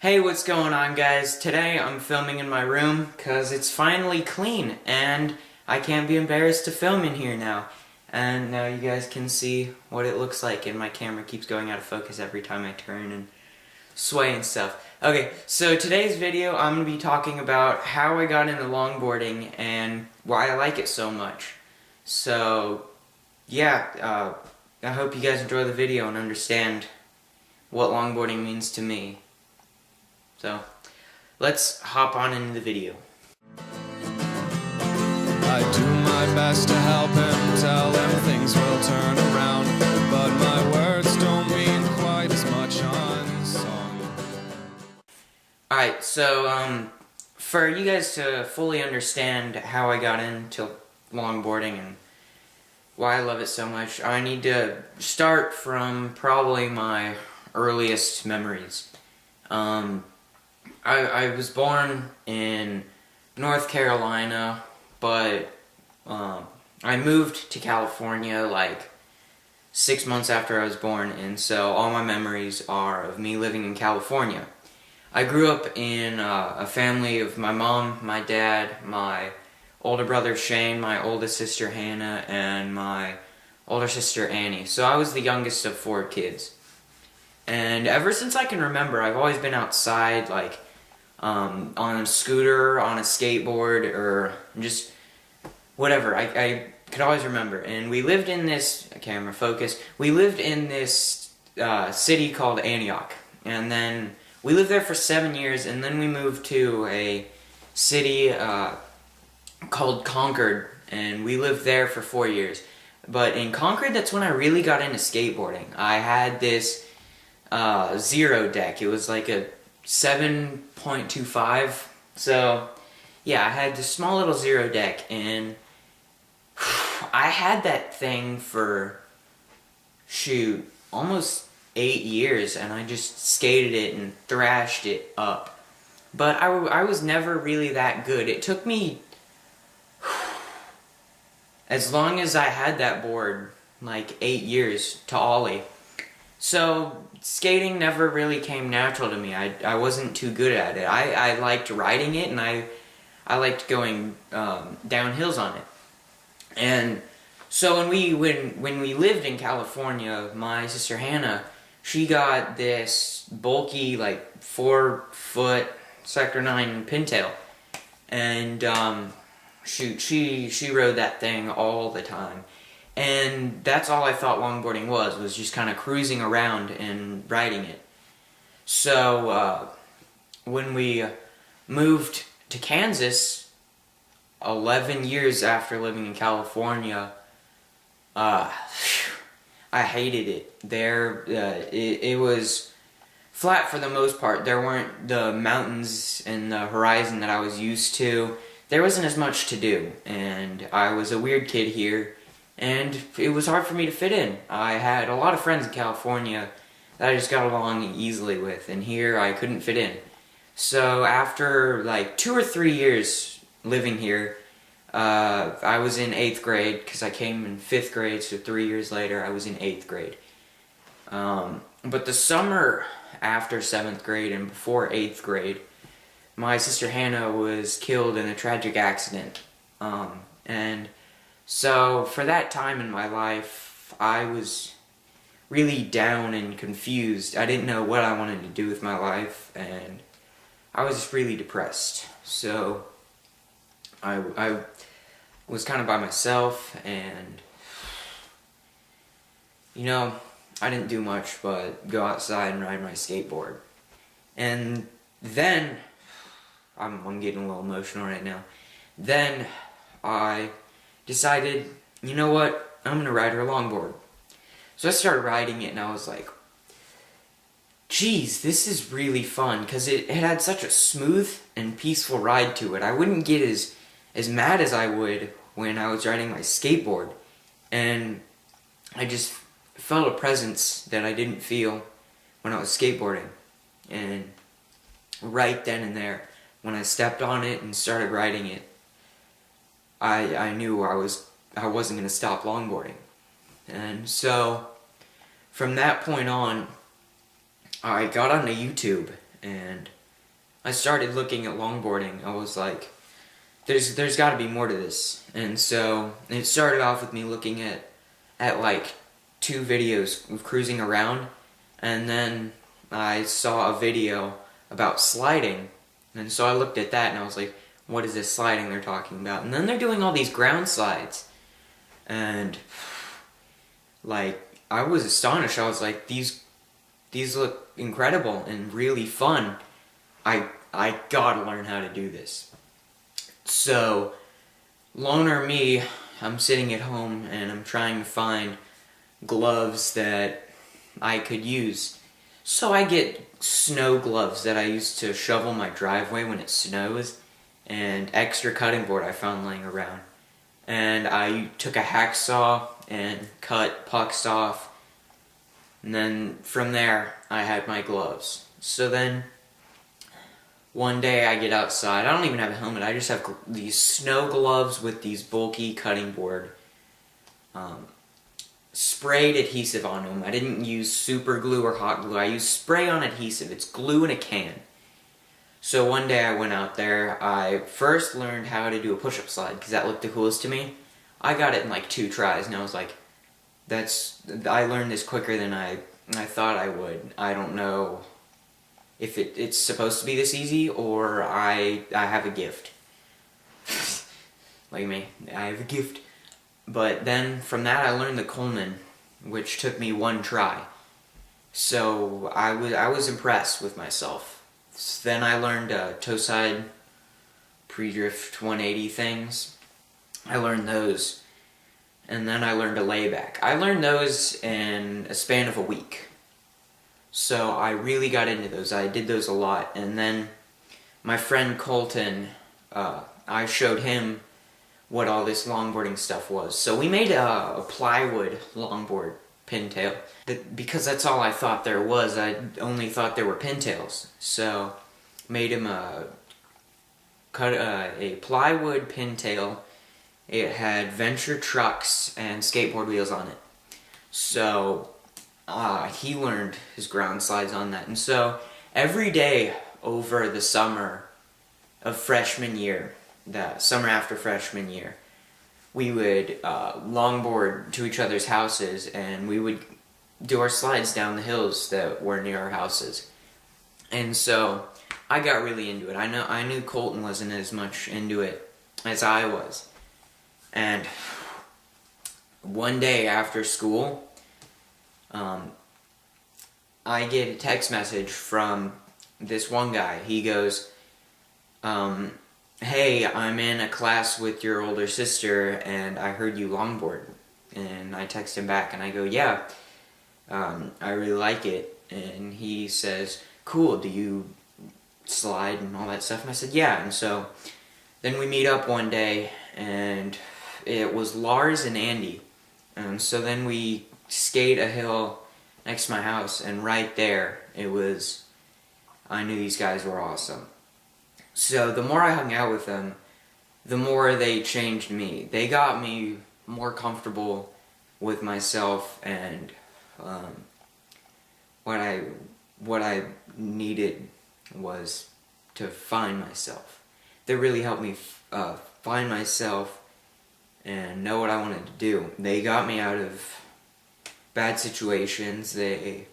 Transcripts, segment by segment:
Hey, what's going on, guys? Today I'm filming in my room because it's finally clean and I can't be embarrassed to film in here now. And now you guys can see what it looks like, and my camera keeps going out of focus every time I turn and sway and stuff. Okay, so today's video I'm going to be talking about how I got into longboarding and why I like it so much. So, yeah, I hope you guys enjoy the video and understand what longboarding means to me. So, let's hop on into the video. I do my best to help him, tell him things will turn around, but my words don't mean quite as much on song. Alright, so, for you guys to fully understand how I got into longboarding and why I love it so much, I need to start from probably my earliest memories. I was born in North Carolina, but I moved to California like 6 months after I was born, and so all my memories are of me living in California. I grew up in a family of my mom, my dad, my older brother Shane, my oldest sister Hannah, and my older sister Annie. So I was the youngest of 4 kids. And ever since I can remember, I've always been outside, like, on a scooter, on a skateboard, or just whatever. I could always remember. And we lived in this, camera focus, we lived in this city called Antioch. And then we lived there for 7 years, and then we moved to a city called Concord, and we lived there for 4 years. But in Concord, that's when I really got into skateboarding. I had this zero deck. It was like a 7.25. So, yeah, I had this small little zero deck, and I had that thing for, shoot, almost 8 years, and I just skated it and thrashed it up. But I was never really that good. It took me, as long as I had that board, like 8 years to ollie. So, skating never really came natural to me. I wasn't too good at it. I liked riding it, and I liked going down hills on it. And so when we lived in California, my sister Hannah, she got this bulky, like, 4-foot Sector 9 pintail. And shoot, she rode that thing all the time. And that's all I thought longboarding was just kind of cruising around and riding it. So, when we moved to Kansas, 11 years after living in California, I hated it. There, it was flat for the most part. There weren't the mountains and the horizon that I was used to. There wasn't as much to do, and I was a weird kid here. And it was hard for me to fit in. I had a lot of friends in California that I just got along easily with, and here I couldn't fit in. So after like 2 or 3 years living here, I was in 8th grade, because I came in 5th grade, so 3 years later I was in 8th grade. But the summer after 7th grade and before 8th grade, my sister Hannah was killed in a tragic accident. And so, for that time in my life, I was really down and confused. I didn't know what I wanted to do with my life, and I was just really depressed. So, I was kind of by myself, and, you know, I didn't do much but go outside and ride my skateboard. And then, I'm getting a little emotional right now, then I decided, you know what, I'm going to ride her longboard. So I started riding it, and I was like, geez, this is really fun, because it had such a smooth and peaceful ride to it. I wouldn't get as mad as I would when I was riding my skateboard, and I just felt a presence that I didn't feel when I was skateboarding. And right then and there, when I stepped on it and started riding it, I knew I wasn't going to stop longboarding. And so, from that point on, I got onto YouTube, and I started looking at longboarding. I was like, there's got to be more to this. And so it started off with me looking at like 2 videos of cruising around, and then I saw a video about sliding, and so I looked at that and I was like, what is this sliding they're talking about? And then they're doing all these ground slides, and like I was astonished. I was like, these look incredible and really fun. I gotta learn how to do this. So loner me, I'm sitting at home and I'm trying to find gloves that I could use. So I get snow gloves that I use to shovel my driveway when it snows, and extra cutting board I found laying around. And I took a hacksaw and cut pucks off, and then from there I had my gloves. So then one day I get outside. I don't even have a helmet. I just have these snow gloves with these bulky cutting board sprayed adhesive on them. I didn't use super glue or hot glue. I used spray on adhesive. It's glue in a can. So one day I went out there. I first learned how to do a push-up slide because that looked the coolest to me. I got it in like 2 tries, and I was like, I learned this quicker than I thought I would. I don't know if it's supposed to be this easy, or I have a gift. Like me, I have a gift. But then from that I learned the Coleman, which took me 1 try. So I was impressed with myself. Then I learned toe side pre-drift 180 things. I learned those. And then I learned a layback. I learned those in a span of a week. So I really got into those. I did those a lot. And then my friend Colton, I showed him what all this longboarding stuff was. So we made a plywood longboard pintail. Because that's all I thought there was. I only thought there were pintails. So made him cut a plywood pintail. It had Venture trucks and skateboard wheels on it. So he learned his ground slides on that. And so every day over the summer of freshman year, the summer after freshman year, we would longboard to each other's houses, and we would do our slides down the hills that were near our houses. And so I got really into it. I knew Colton wasn't as much into it as I was. And one day after school, I get a text message from this one guy. He goes, hey, I'm in a class with your older sister, and I heard you longboard. And I text him back, and I go, yeah, I really like it. And he says, cool, do you slide and all that stuff? And I said, yeah. And so then we meet up one day, and it was Lars and Andy. And so then we skate a hill next to my house, and right there, I knew these guys were awesome. So the more I hung out with them, the more they changed me. They got me more comfortable with myself, and what I needed was to find myself. They really helped me find myself and know what I wanted to do. They got me out of bad situations. They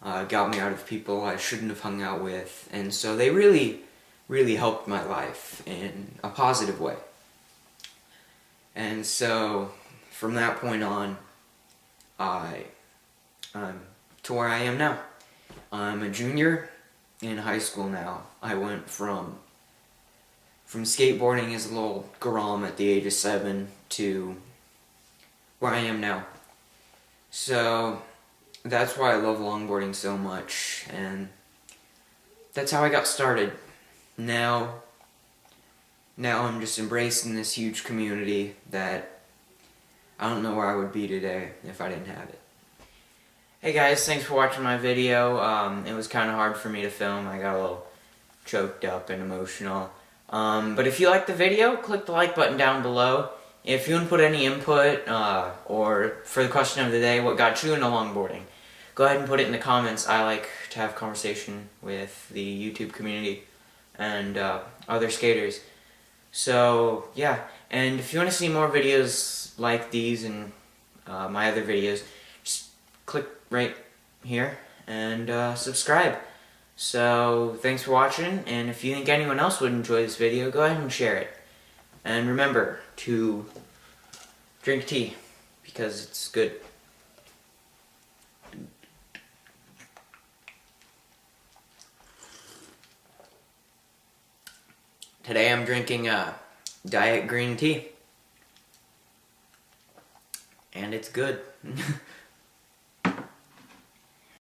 got me out of people I shouldn't have hung out with, and so they really helped my life in a positive way. And so from that point on, I'm to where I am now. I'm a junior in high school now. I went from skateboarding as a little grom at the age of 7 to where I am now. So that's why I love longboarding so much, and that's how I got started. Now I'm just embracing this huge community that I don't know where I would be today if I didn't have it. Hey guys, thanks for watching my video. It was kind of hard for me to film. I got a little choked up and emotional. But if you liked the video, click the like button down below. If you want to put any input, or for the question of the day, what got you into longboarding, go ahead and put it in the comments. I like to have conversation with the YouTube community and other skaters. So yeah, and if you want to see more videos like these and my other videos, just click right here and subscribe. So thanks for watching, and if you think anyone else would enjoy this video, go ahead and share it. And remember to drink tea, because it's good. Today I'm drinking diet green tea. And it's good.